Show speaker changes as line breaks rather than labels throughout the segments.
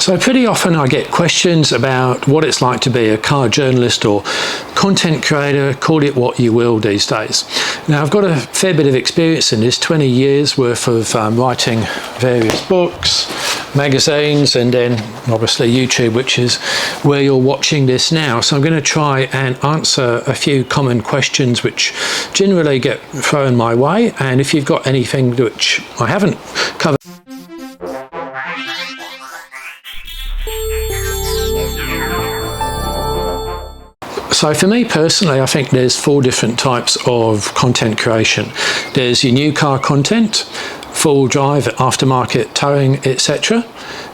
So pretty often I get questions about what it's like to be a car journalist or content creator, call it what you will these days. Now I've got a fair bit of experience in this, 20 years worth of writing various books, magazines, and then obviously YouTube, which is where you're watching this now. So I'm going to try and answer a few common questions which generally get thrown my way, and if you've got anything which I haven't covered. So for me personally, I think there's 4 different types of content creation. There's your new car content, full drive, aftermarket, towing, etc.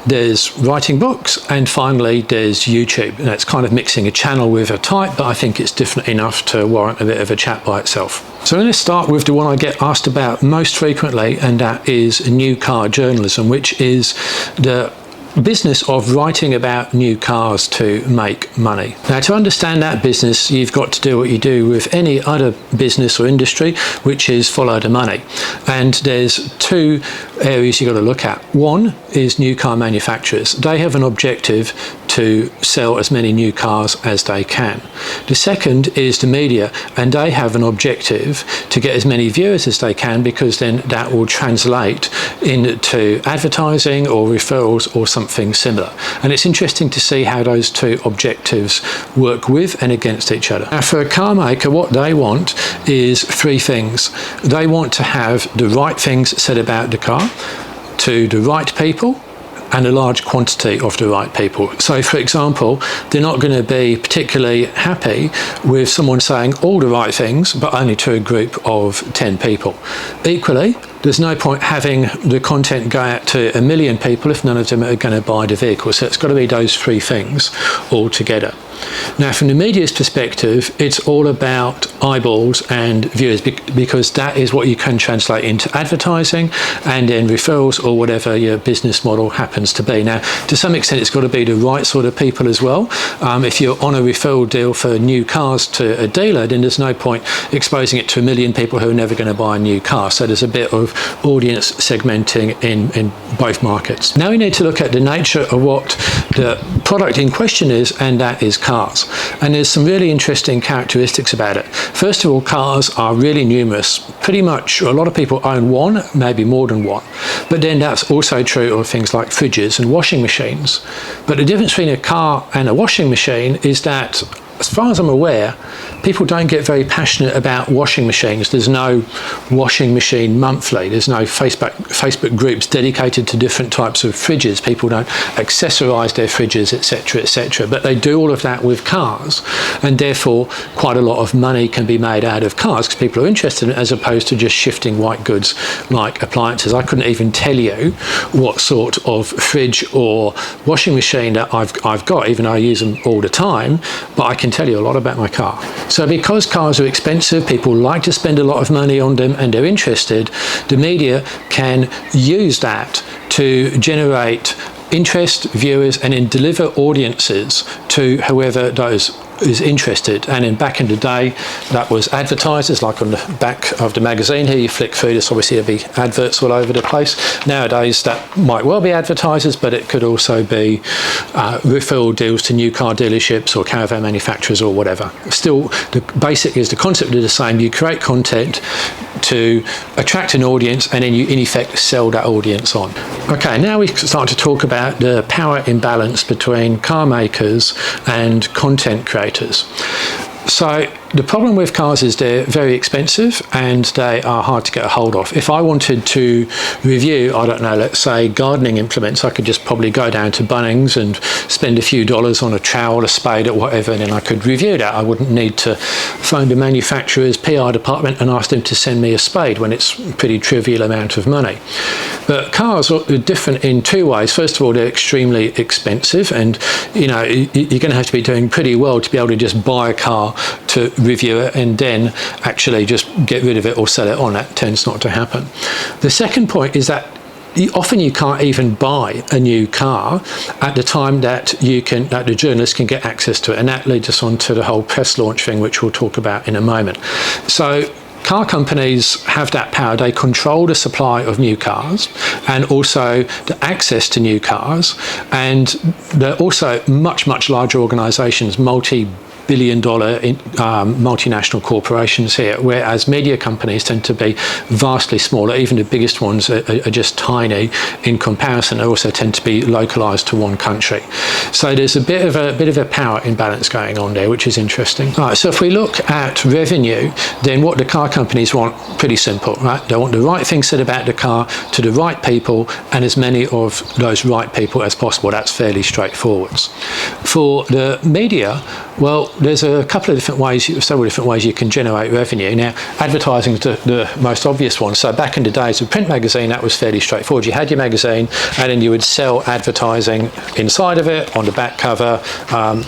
There's writing books, and finally there's YouTube. And that's kind of mixing a channel with a type, but I think it's different enough to warrant a bit of a chat by itself. So I'm going to start with the one I get asked about most frequently, and that is new car journalism, which is the business of writing about new cars to make money. Now, to understand that business, you've got to do what you do with any other business or industry, which is follow the money. And there's 2 areas you've got to look at. One is new car manufacturers. They have an objective to sell as many new cars as they can. The second is the media, and they have an objective to get as many viewers as they can, because then that will translate into advertising or referrals or something similar. And it's interesting to see how those 2 objectives work with and against each other. Now, for a car maker, what they want is 3 things. They want to have the right things said about the car to the right people, and a large quantity of the right people. So for example, they're not going to be particularly happy with someone saying all the right things but only to a group of 10 people. Equally, there's no point having the content go out to 1 million people if none of them are going to buy the vehicle. So it's got to be those 3 things all together. Now, from the media's perspective, it's all about eyeballs and viewers, because that is what you can translate into advertising and then referrals or whatever your business model happens to be. Now, to some extent, it's got to be the right sort of people as well. If you're on a referral deal for new cars to a dealer, then there's no point exposing it to 1 million people who are never going to buy a new car. So there's a bit of audience segmenting in both markets. Now we need to look at the nature of what the product in question is, and that is cars. And there's some really interesting characteristics about it. First of all, cars are really numerous. Pretty much a lot of people own one, maybe more than one. But then that's also true of things like fridges and washing machines. But the difference between a car and a washing machine is that, as far as I'm aware, people don't get very passionate about washing machines. There's no washing machine monthly. There's no Facebook groups dedicated to different types of fridges. People don't accessorize their fridges, etc., etc. But they do all of that with cars, and therefore quite a lot of money can be made out of cars because people are interested in it, as opposed to just shifting white goods like appliances. I couldn't even tell you what sort of fridge or washing machine that I've got, even though I use them all the time, but I can tell you a lot about my car. So because cars are expensive, people like to spend a lot of money on them and they're interested, the media can use that to generate interest, viewers, and then deliver audiences to whoever those is interested. And then back in the day, that was advertisers, like on the back of the magazine here, you flick through this, obviously there'll be adverts all over the place. Nowadays that might well be advertisers, but it could also be referral deals to new car dealerships or caravan manufacturers or whatever. Still, the basic is the concept is the same. You create content to attract an audience, and then you in effect sell that audience on. Okay, now we start to talk about the power imbalance between car makers and content creators. So the problem with cars is they're very expensive and they are hard to get a hold of. If I wanted to review, I don't know, let's say gardening implements, I could just probably go down to Bunnings and spend a few dollars on a trowel, a spade, or whatever, and then I could review that. I wouldn't need to phone the manufacturer's PR department and ask them to send me a spade when it's a pretty trivial amount of money. But cars are different in 2 ways. First of all, they're extremely expensive, and you know, you're going to have to be doing pretty well to be able to just buy a car to review it and then actually just get rid of it or sell it on. That tends not to happen. The second point is that often you can't even buy a new car at the time that the journalist can get access to it, and that leads us on to the whole press launch thing, which we'll talk about in a moment. So car companies have that power. They control the supply of new cars and also the access to new cars, and they're also much larger organisations, multi-billion-dollar multinational corporations here, whereas media companies tend to be vastly smaller. Even the biggest ones are just tiny in comparison. They also tend to be localised to one country. So there's a bit of a power imbalance going on there, which is interesting. All right, so if we look at revenue, then what the car companies want, pretty simple, right? They want the right things said about the car to the right people, and as many of those right people as possible. That's fairly straightforward. For the media, well, there's a couple of different ways, several different ways you can generate revenue. Now, advertising is the most obvious one. So back in the days of print magazine, that was fairly straightforward. You had your magazine, and then you would sell advertising inside of it, on the back cover,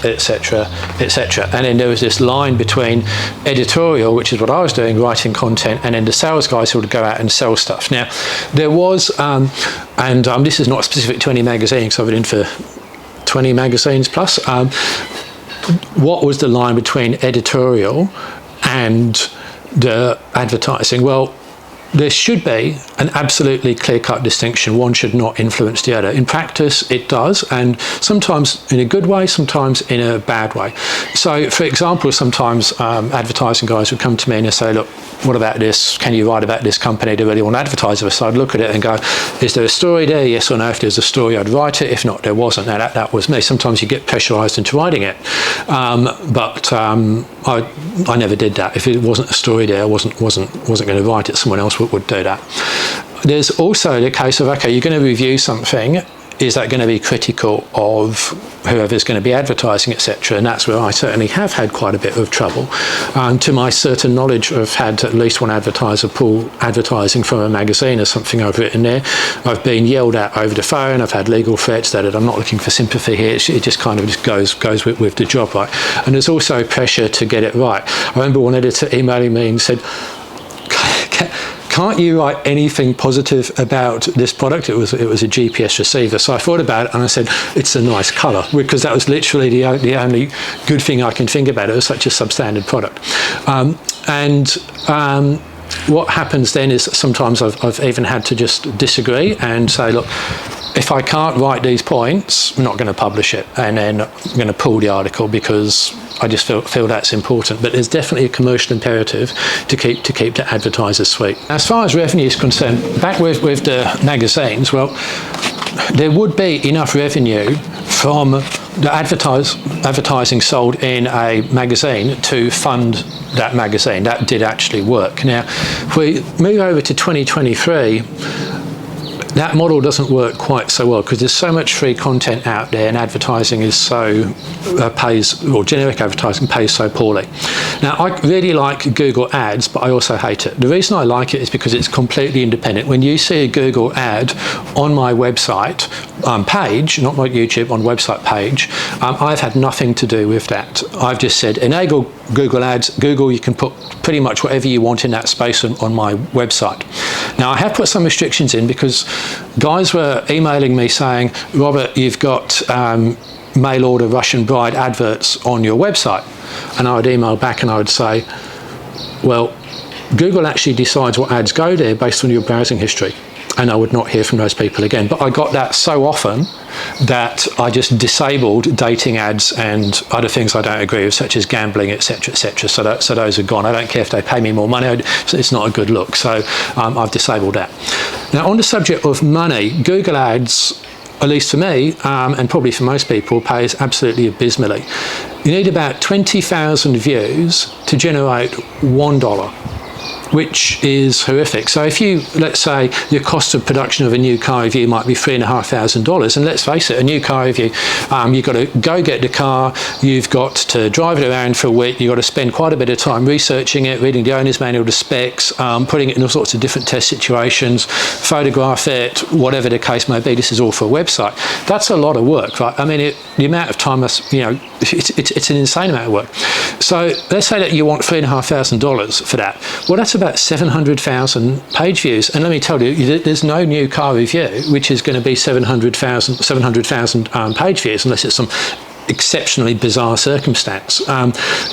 etc., etc. And then there was this line between editorial, which is what I was doing, writing content, and then the sales guys who would go out and sell stuff. Now, there was, this is not specific to any magazine, because I've been in for 20 magazines plus. What was the line between editorial and the advertising? Well, there should be an absolutely clear-cut distinction. One should not influence the other. In practice, it does, and sometimes in a good way, sometimes in a bad way. So, for example, sometimes advertising guys would come to me and they say, look, what about this? Can you write about this company? They really want to advertise with us. So I'd look at it and go, is there a story there? Yes or no. If there's a story, I'd write it. If not, there wasn't. Now, that was me. Sometimes you get pressurised into writing it. But I never did that. If it wasn't a story there, I wasn't going to write it. Someone else would do that. There's also the case of, okay, you're going to review something. Is that going to be critical of whoever's going to be advertising, etc.? And that's where I certainly have had quite a bit of trouble. To my certain knowledge, I've had at least one advertiser pull advertising from a magazine or something I've written there. I've been yelled at over the phone. I've had legal threats that I'm not looking for sympathy here. It just kind of just goes with the job, right? And there's also pressure to get it right. I remember one editor emailing me and said, can't you write anything positive about this product? It was a GPS receiver. So I thought about it and I said, it's a nice colour, because that was literally the only good thing I can think about. It was such a substandard product. What happens then is sometimes I've even had to just disagree and say, look, if I can't write these points, I'm not going to publish it, and then I'm going to pull the article because I just feel that's important. But there's definitely a commercial imperative to keep the advertisers sweet. As far as revenue is concerned, back with the magazines, well, there would be enough revenue from the advertising sold in a magazine to fund that magazine. That did actually work. Now, if we move over to 2023, that model doesn't work quite so well because there's so much free content out there, and advertising is so generic advertising pays so poorly. Now, I really like Google Ads, but I also hate it. The reason I like it is because it's completely independent. When you see a Google ad on my website page, not my YouTube, on website page, I've had nothing to do with that. I've just said, enable Google Ads. Google, you can put pretty much whatever you want in that space on my website. Now, I have put some restrictions in because guys were emailing me saying, Robert, you've got mail order Russian bride adverts on your website. And I would email back and I would say, well, Google actually decides what ads go there based on your browsing history. And I would not hear from those people again. But I got that so often that I just disabled dating ads and other things I don't agree with, such as gambling, etc., etc. So those are gone. I don't care if they pay me more money. It's not a good look. So I've disabled that. Now, on the subject of money, Google Ads, at least for me, and probably for most people, pays absolutely abysmally. You need about 20,000 views to generate $1. Which is horrific. So if you, let's say, your cost of production of a new car review might be $3,500, and let's face it, a new car review, you've got to go get the car, you've got to drive it around for a week, you've got to spend quite a bit of time researching it, reading the owner's manual, the specs, putting it in all sorts of different test situations, photograph it, whatever the case may be. This is all for a website. That's a lot of work, right? I mean, the amount of time, it's an insane amount of work. So let's say that you want $3,500 for that. Well, that's about 700,000 page views, and let me tell you, there's no new car review which is going to be 700,000 page views unless it's some exceptionally bizarre circumstance.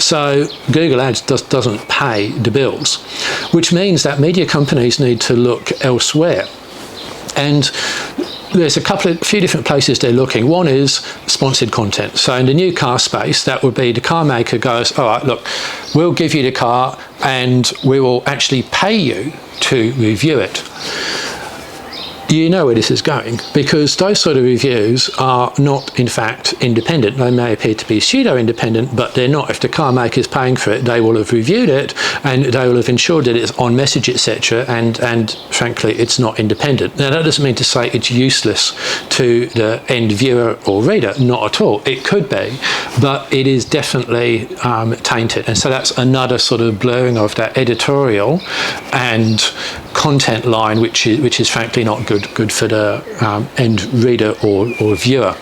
So Google Ads doesn't pay the bills, which means that media companies need to look elsewhere. And there's a few different places they're looking. One is sponsored content. So in the new car space, that would be the car maker goes, all right, look, we'll give you the car and we will actually pay you to review it. You know where this is going, because those sort of reviews are not, in fact, independent. They may appear to be pseudo-independent, but they're not. If the car maker is paying for it, they will have reviewed it and they will have ensured that it's on message, etc. And frankly, it's not independent. Now, that doesn't mean to say it's useless to the end viewer or reader. Not at all. It could be, but it is definitely tainted. And so that's another sort of blurring of that editorial and content line, which is frankly not good for the end reader or viewer.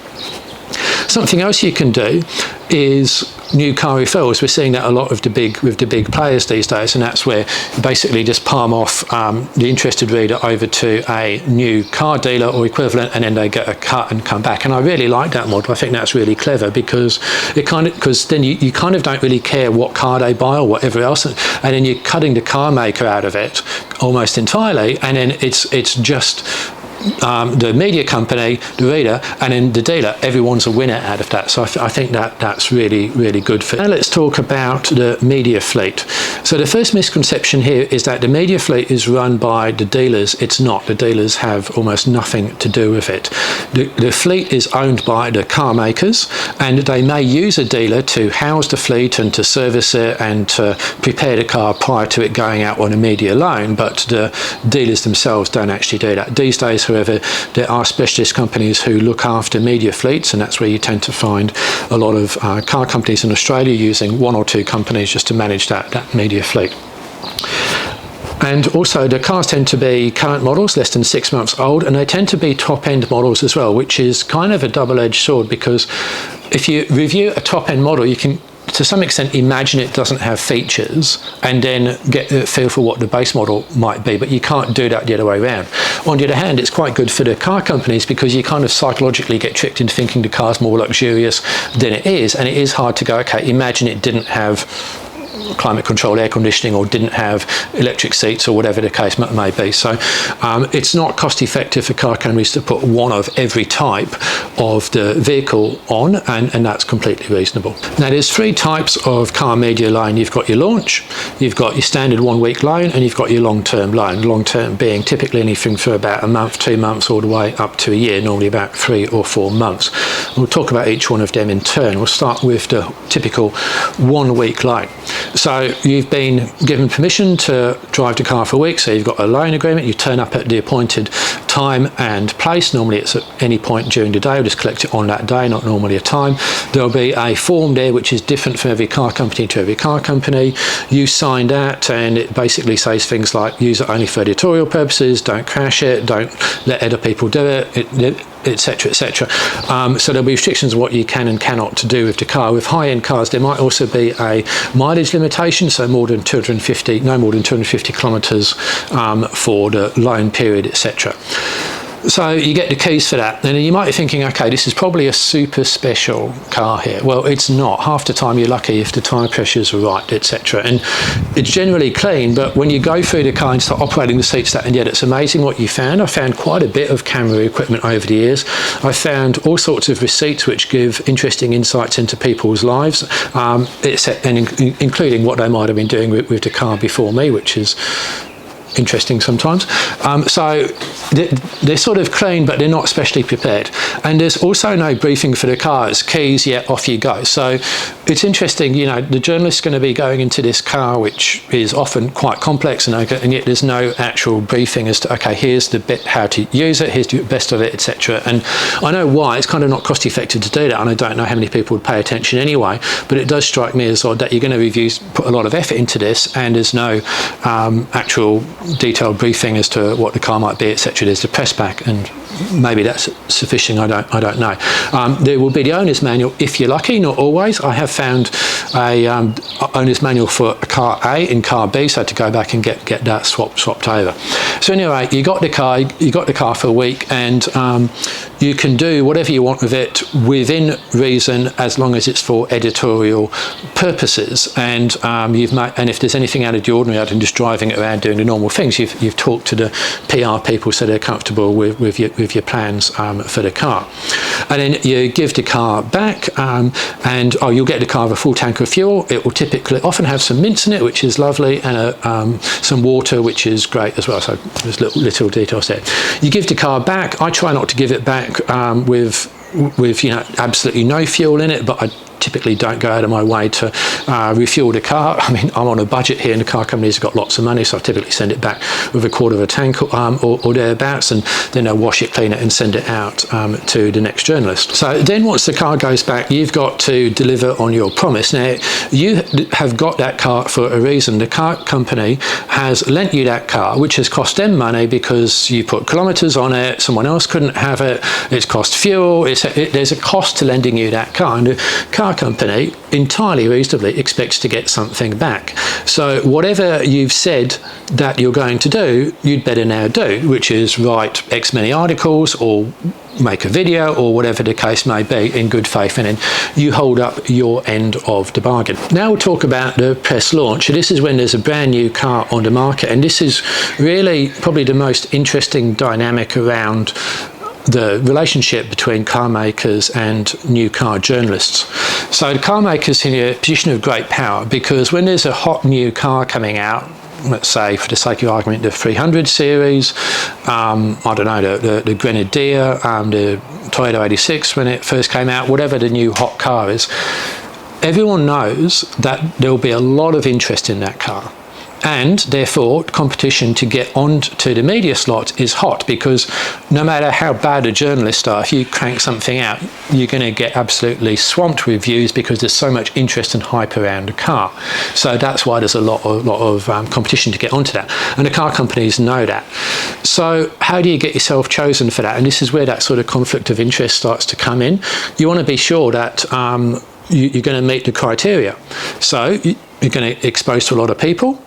Something else you can do is new car referrals. We're seeing that a lot with the big players these days, and that's where you basically just palm off the interested reader over to a new car dealer or equivalent, and then they get a cut and come back. And I really like that model. I think that's really clever, because then you kind of don't really care what car they buy or whatever else, and then you're cutting the car maker out of it almost entirely, and then it's just the media company, the reader, and then the dealer. Everyone's a winner out of that. So I think that's really, really good for. Now let's talk about the media fleet. So the first misconception here is that the media fleet is run by the dealers. It's not. The dealers have almost nothing to do with it. The fleet is owned by the car makers, and they may use a dealer to house the fleet and to service it and to prepare the car prior to it going out on a media loan, but the dealers themselves don't actually do that. These days, however, there are specialist companies who look after media fleets, and that's where you tend to find a lot of car companies in Australia using one or two companies just to manage that media fleet. And also the cars tend to be current models, less than 6 months old, and they tend to be top-end models as well, which is kind of a double-edged sword, because if you review a top-end model, you can to some extent imagine it doesn't have features and then get a feel for what the base model might be, but you can't do that the other way around. On the other hand, it's quite good for the car companies, because you kind of psychologically get tricked into thinking the car's more luxurious than it is, and it is hard to go, okay, imagine it didn't have climate control air conditioning or didn't have electric seats or whatever the case may be. So it's not cost effective for car companies to put one of every type of the vehicle on, and that's completely reasonable. Now there's 3 types of car media loan. You've got your launch, you've got your standard 1 week loan, and you've got your long-term loan. Long-term being typically anything for about a month, 2 months, all the way up to a year, normally about 3 or 4 months. We'll talk about each one of them in turn. We'll start with the typical 1 week loan. So you've been given permission to drive the car for a week, so you've got a loan agreement. You turn up at the appointed time and place. Normally it's at any point during the day. We'll just collect it on that day, not normally a time. There'll be a form there which is different from every car company to every car company. You sign that, and it basically says things like use it only for editorial purposes, don't crash it, don't let other people do it, etc., etc. So there'll be restrictions on what you can and cannot to do with the car. With high-end cars, there might also be a mileage limitation, so no more than 250 kilometres for the loan period, etc. So you get the keys for that, and you might be thinking, okay, this is probably a super special car here. Well, it's not. Half the time you're lucky if the tyre pressures are right, etc. And it's generally clean, but when you go through the car and start operating the seats, and yet it's amazing what you found. I found quite a bit of camera equipment over the years. I found all sorts of receipts which give interesting insights into people's lives, including what they might have been doing with the car before me, which is interesting sometimes. So they're sort of clean, but they're not specially prepared. And there's also no briefing for the car. It's keys, yeah, off you go. So it's interesting, you know, the journalist's going to be going into this car, which is often quite complex, and yet there's no actual briefing as to, okay, here's the bit, how to use it, here's the best of it, etc. And I know why. It's kind of not cost effective to do that, and I don't know how many people would pay attention anyway, but it does strike me as odd that you're going to put a lot of effort into this, and there's no actual detailed briefing as to what the car might be, etc. There's the press pack, and maybe that's sufficient. I don't know. There will be the owner's manual if you're lucky, not always. I have found a owner's manual for car A and car B, so to go back and get that swapped over. So anyway, you got the car for a week, and you can do whatever you want with it within reason, as long as it's for editorial purposes. And and if there's anything out of the ordinary other than just driving it around doing the normal things, you've talked to the PR people so they're comfortable with your plans for the car. And then you give the car back, and you'll get the car with a full tank of fuel. It will typically often have some mints in it, which is lovely, and some water, which is great as well. So there's little details there. You give the car back. I try not to give it back with absolutely no fuel in it, but I typically don't go out of my way to refuel the car. I mean, I'm on a budget here, and the car company's got lots of money, so I typically send it back with a quarter of a tank or thereabouts, and then they'll wash it, clean it, and send it out to the next journalist. So then once the car goes back, you've got to deliver on your promise. Now, you have got that car for a reason. The car company has lent you that car, which has cost them money because you put kilometres on it, someone else couldn't have it, it's cost fuel, there's a cost to lending you that car, and the car company entirely reasonably expects to get something back. So whatever you've said that you're going to do, you'd better now do, which is write X many articles or make a video or whatever the case may be in good faith, and then you hold up your end of the bargain. Now we'll talk about the press launch. This is when there's a brand new car on the market, and this is really probably the most interesting dynamic around the relationship between car makers and new car journalists. So the car makers in a position of great power, because when there's a hot new car coming out, let's say for the sake of argument the 300 series, I don't know, the Grenadier, the Toyota 86 when it first came out, whatever the new hot car is, everyone knows that there'll be a lot of interest in that car. And therefore, competition to get onto the media slot is hot, because no matter how bad a journalist are, if you crank something out, you're going to get absolutely swamped with views because there's so much interest and hype around the car. So that's why there's a lot of competition to get onto that. And the car companies know that. So how do you get yourself chosen for that? And this is where that sort of conflict of interest starts to come in. You want to be sure that you're going to meet the criteria. So you're going to expose to a lot of people,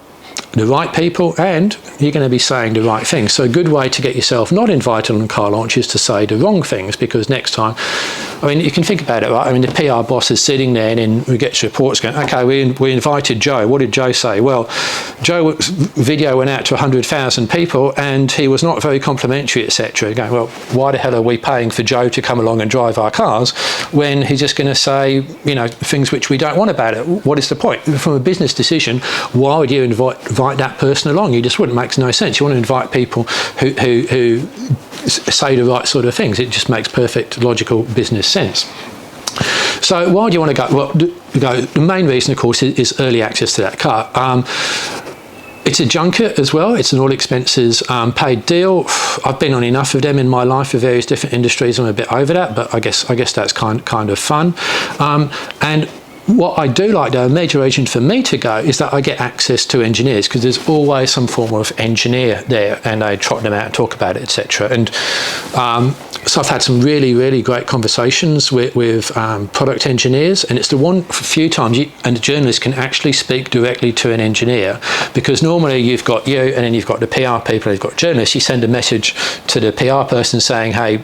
the right people, and you're going to be saying the right things. So a good way to get yourself not invited on car launch is to say the wrong things, because next time, I mean, you can think about it, right? I mean, the PR boss is sitting there, and then we get reports going, okay, we invited Joe. What did Joe say? Well, Joe's video went out to 100,000 people, and he was not very complimentary, etc. Going, well, why the hell are we paying for Joe to come along and drive our cars when he's just going to say, things which we don't want about it? What is the point? From a business decision, why would you invite that person along? You just wouldn't. Makes no sense. You want to invite people who say the right sort of things. It just makes perfect logical business sense. So why do you want to go? Well, the main reason, of course, is early access to that car. It's a junket as well. It's an all expenses paid deal. I've been on enough of them in my life for various different industries. I'm a bit over that, but I guess that's kind of fun. And what I do like, though, a major reason for me to go is that I get access to engineers, because there's always some form of engineer there, and I trot them out and talk about it, etc. And so I've had some really, really great conversations with product engineers, and it's the one few times and the journalist can actually speak directly to an engineer, because normally you've got you, and then you've got the PR people, you've got journalists. You send a message to the PR person saying, hey,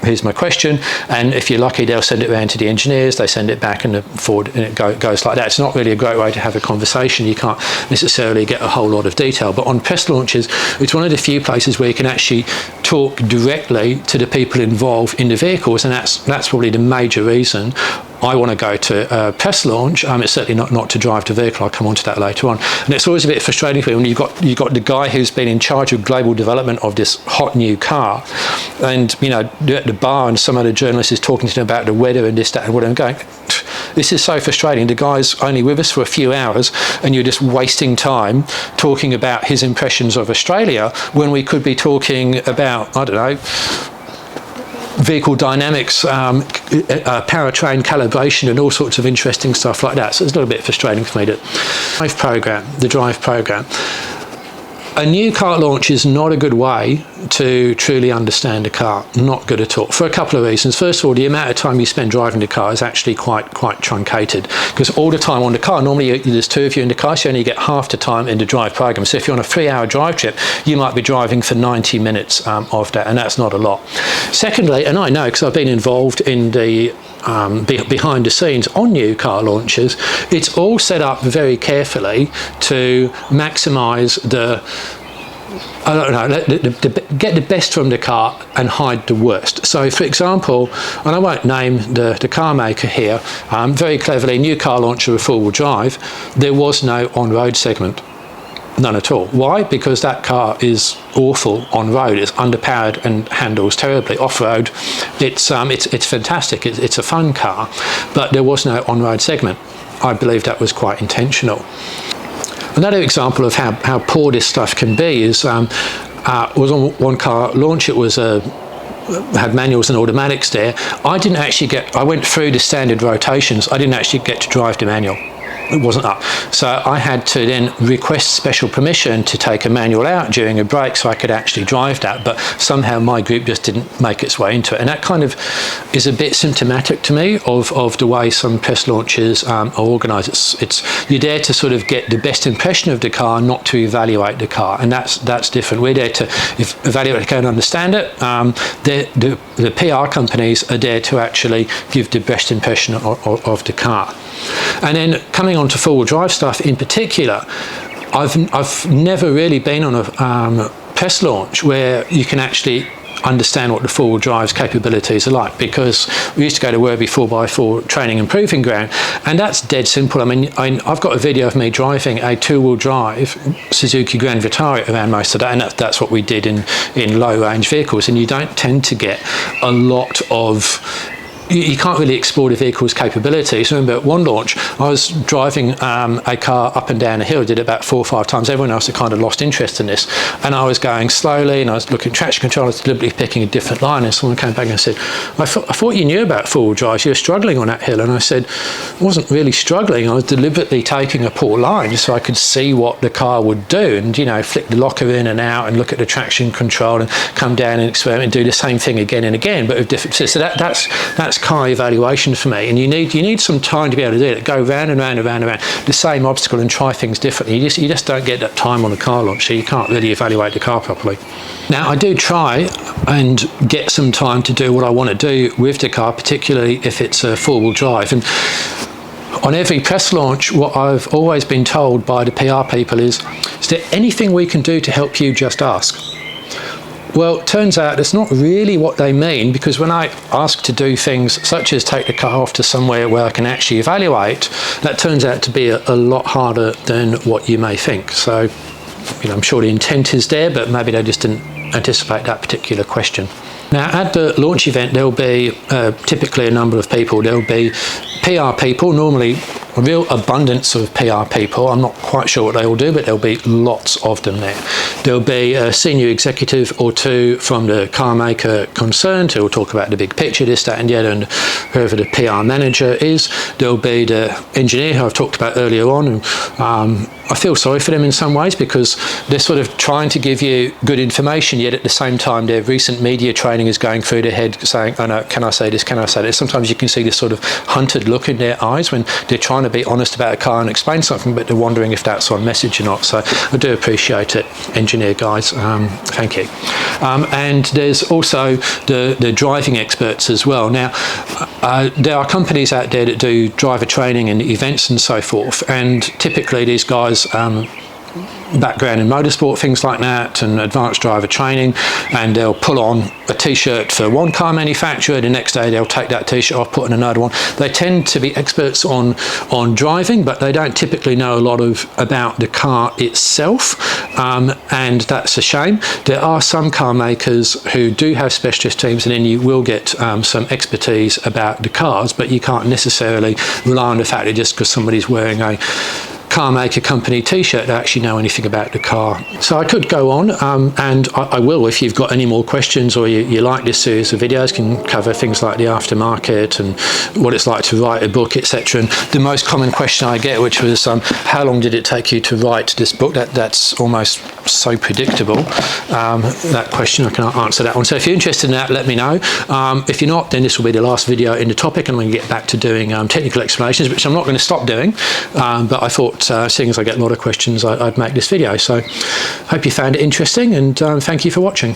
here's my question, and if you're lucky, they'll send it around to the engineers, they send it back and it goes like that. It's not really a great way to have a conversation. You can't necessarily get a whole lot of detail, but on press launches, it's one of the few places where you can actually talk directly to the people involved in the vehicles, and that's probably the major reason I want to go to a press launch. It's certainly not to drive the vehicle. I'll come on to that later on. And it's always a bit frustrating for me when you've got the guy who's been in charge of global development of this hot new car, and at the bar, and some other journalist is talking to them about the weather and this, that, and what. I'm going, this is so frustrating. The guy's only with us for a few hours, and you're just wasting time talking about his impressions of Australia when we could be talking about, I don't know, vehicle dynamics, powertrain calibration, and all sorts of interesting stuff like that. So it's a little bit frustrating for me. The drive program. A new car launch is not a good way to truly understand a car, not good at all, for a couple of reasons. First of all, the amount of time you spend driving the car is actually quite truncated, because all the time on the car, normally there's two of you in the car, so you only get half the time in the drive program. So if you're on a 3-hour drive trip, you might be driving for 90 minutes of that, and that's not a lot. Secondly, and I know because I've been involved in the behind the scenes on new car launches, it's all set up very carefully to maximise get the best from the car and hide the worst. So for example, and I won't name the car maker here, very cleverly, new car launch of a four-wheel drive, there was no on-road segment. None at all. Why? Because that car is awful on road. It's underpowered and handles terribly. Off-road, it's fantastic. It's a fun car, but there was no on-road segment. I believe that was quite intentional. Another example of how poor this stuff can be is was on one car launch. It was had manuals and automatics there. I went through the standard rotations. I didn't actually get to drive the manual. It wasn't up. So I had to then request special permission to take a manual out during a break so I could actually drive that, but somehow my group just didn't make its way into it. And that kind of is a bit symptomatic to me of the way some press launches are organised. You're there to sort of get the best impression of the car, not to evaluate the car, and that's different. We're there to evaluate the car and understand it. The PR companies are there to actually give the best impression of the car. And then coming on to four-wheel drive stuff in particular, I've never really been on a press launch where you can actually understand what the four-wheel drive's capabilities are like, because we used to go to Werribee 4x4 training and proving ground, and that's dead simple. I mean, I've got a video of me driving a two-wheel drive Suzuki Grand Vitara around most of that, and that's what we did in low-range vehicles, and you don't tend to get a lot of... You can't really explore the vehicle's capabilities. Remember, at one launch, I was driving a car up and down a hill, did it about 4 or 5 times. Everyone else had kind of lost interest in this. And I was going slowly, and I was looking at traction control, I was deliberately picking a different line, and someone came back and said, I thought you knew about four-wheel drives, you were struggling on that hill. And I said, I wasn't really struggling, I was deliberately taking a poor line so I could see what the car would do, and, you know, flick the locker in and out and look at the traction control and come down and experiment and do the same thing again and again, but with different... So that's car evaluation for me, and you need some time to be able to do it. Go round and round and round and round the same obstacle and try things differently. You just don't get that time on a car launch, so you can't really evaluate the car properly. Now, I do try and get some time to do what I want to do with the car, particularly if it's a four-wheel drive. And on every press launch, what I've always been told by the PR people is there anything we can do to help you? Just ask. Well, it turns out it's not really what they mean, because when I ask to do things such as take the car off to somewhere where I can actually evaluate, that turns out to be a lot harder than what you may think. So, you know, I'm sure the intent is there, but maybe they just didn't anticipate that particular question. Now, at the launch event, there'll be typically a number of people. There'll be PR people, normally a real abundance of PR people. I'm not quite sure what they all do, but there'll be lots of them there. There'll be a senior executive or two from the car maker concerned who will talk about the big picture, this, that, and the other, and whoever the PR manager is. There'll be the engineer who I've talked about earlier on, and I feel sorry for them in some ways, because they're sort of trying to give you good information, yet at the same time their recent media training is going through their head saying, oh no, can I say this, can I say this? Sometimes you can see this sort of hunted look in their eyes when they're trying to be honest about a car and explain something, but they're wondering if that's on message or not. So I do appreciate it, engineer guys, thank you. And there's also the driving experts as well. Now, there are companies out there that do driver training and events and so forth, and typically these guys background in motorsport, things like that, and advanced driver training, and they'll pull on a t-shirt for one car manufacturer, the next day they'll take that t-shirt off, put on another one. They tend to be experts on driving, but they don't typically know a lot about the car itself, and that's a shame. There are some car makers who do have specialist teams, and then you will get some expertise about the cars, but you can't necessarily rely on the fact that just because somebody's wearing a car maker company t-shirt to actually know anything about the car. So I could go on, and I will if you've got any more questions, or you like this series of videos. Can cover things like the aftermarket and what it's like to write a book, etc. And the most common question I get, which was how long did it take you to write this book? That's almost so predictable, that question, I can't answer that one. So if you're interested in that, let me know. If you're not, then this will be the last video in the topic, and I'm going to get back to doing technical explanations, which I'm not going to stop doing, but I thought, seeing as I get a lot of questions, I'd make this video. So hope you found it interesting, and thank you for watching.